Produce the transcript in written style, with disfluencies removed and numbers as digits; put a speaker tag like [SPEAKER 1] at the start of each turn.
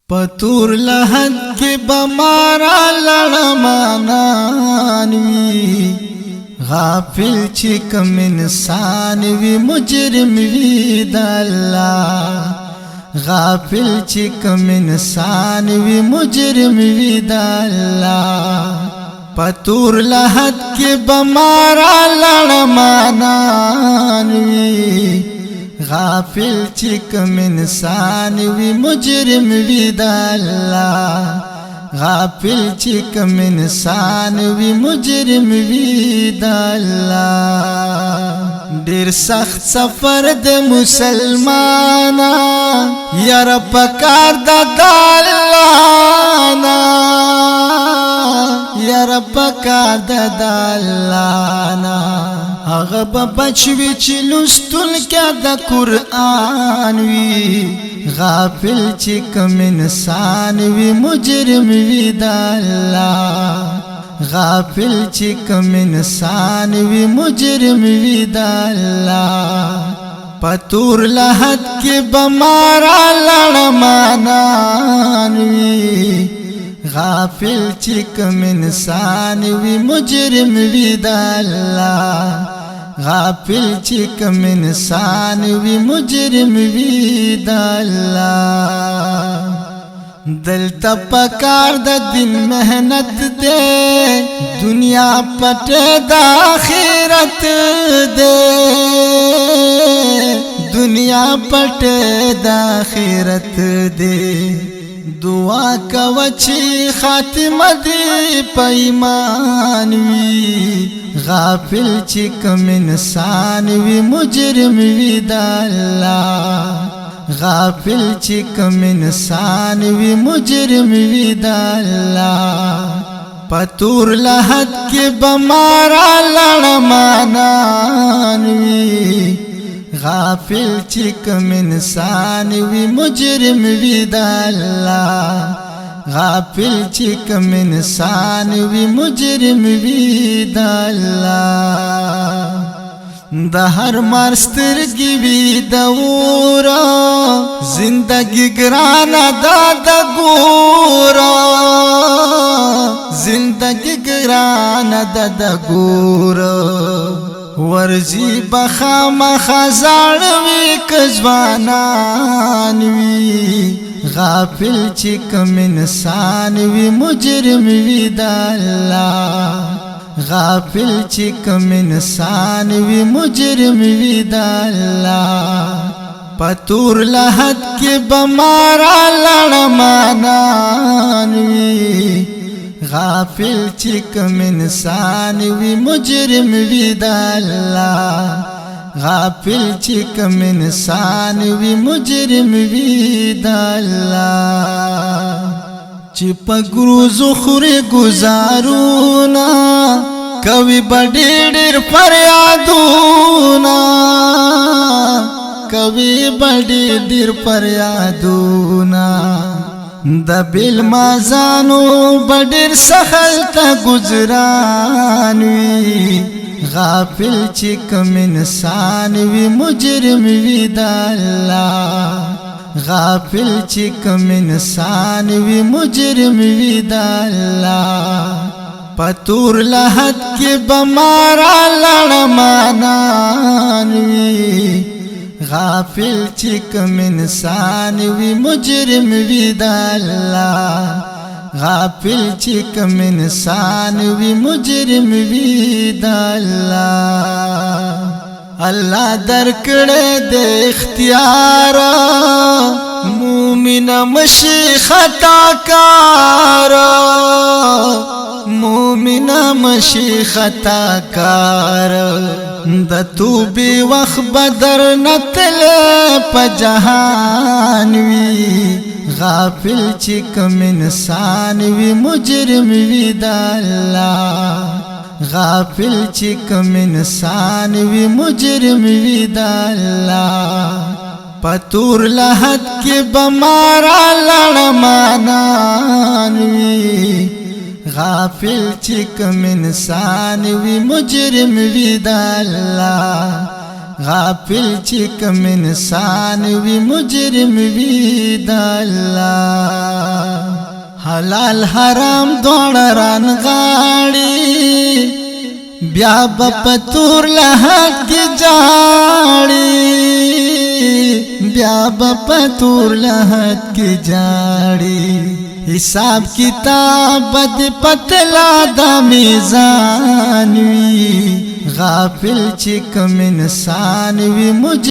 [SPEAKER 1] پتور لحد کی بمارا لڑمانان وی غافل چی کم انسان وی مجرم وی دا اللہ غافل چی کم انسان وی مجرم وی دا اللہ پتور لحد کی بمارا لڑمانان وی غافل چی کم انسان وی مجرم وی دا اللہ غافل چی کم انسان وی مجرم وی دا اللہ دیر سخت سفر د مسلمانا یار پکار دا دالانا یار پکار دا دالانا اغب بچوی چی لستن کیا دا قرآن وی غافل چی کم انسان وی مجرم وی دا اللہ غافل چی کم انسان وی مجرم وی دا اللہ پتور لحد کی بمارا لڑمانان وی غافل چی کم انسان وی مجرم وی دا اللہ غافل چی کم انسان وی مجرم وی دا اللہ دلتا پکار دا دن محنت دے دنیا پٹے دا آخرت دے دنیا پٹے دا آخرت دے دعا کوچی خاتمہ دی پیمان وی غافل چی کم انسان وی مجرم وی دا اللہ غافل چی کم انسان وی مجرم وی دا اللہ پتور لحد کی بمارا لڑمانان وی غافل چی کم انسان وی مجرم وی دا اللہ غافل چی کم انسان وی مجرم وی دا اللہ دا ہر مرسترگی وی دورا زندگی گرانا دا گورا زندگی گرانا دا گورا ورزی بخام خزاروی کزوانان وی غافل چی کم انسان وی مجرم وی دا اللہ غافل چی کم انسان وی مجرم وی دا اللہ پتور لحد کی بمارا لڑمانان وی غافل چی کم انسان وی مجرم وی دا اللہ غافل چی کم انسان وی مجرم وی دا اللہ چی پگرو زخوری گزارونا کوي بډېر فریادونا کوي بډېر فریادونا د بیل مازانو بډېر سخل تا گزران وی غافل چی کم انسان وی مجرم وی دا اللہ غافل چی کم انسان وی مجرم وی دا اللہ پتور لحد کی بمارا لڑمانان وی غافل چی کم انسان وی مجرم وی دا اللہ غافل چی کم انسان وی مجرم وی دا اللہ اللہ درکڑے دے اختیارا مومن مشی خطا کارا مومن مشی خطا کارا دا توبی وقت بدر نتل پا جہان وی غافل چی کم انسان وی مجرم وی دا اللہ غافل چی کم انسان وی مجرم وی دا اللہ پتور لحد کی بمارا لڑمانان وی غافل چی کم انسان وی مجرم وی دا اللہ غافل چی کم انسان وی مجرم وی دا اللہ حلال حرام دوړ ران غاړي بیا بپتور لحد کی جاړي بیا بپتور لحد کی جاړي حساب کتاب د پتلا د میزان وی غافل چې کوم انسان وی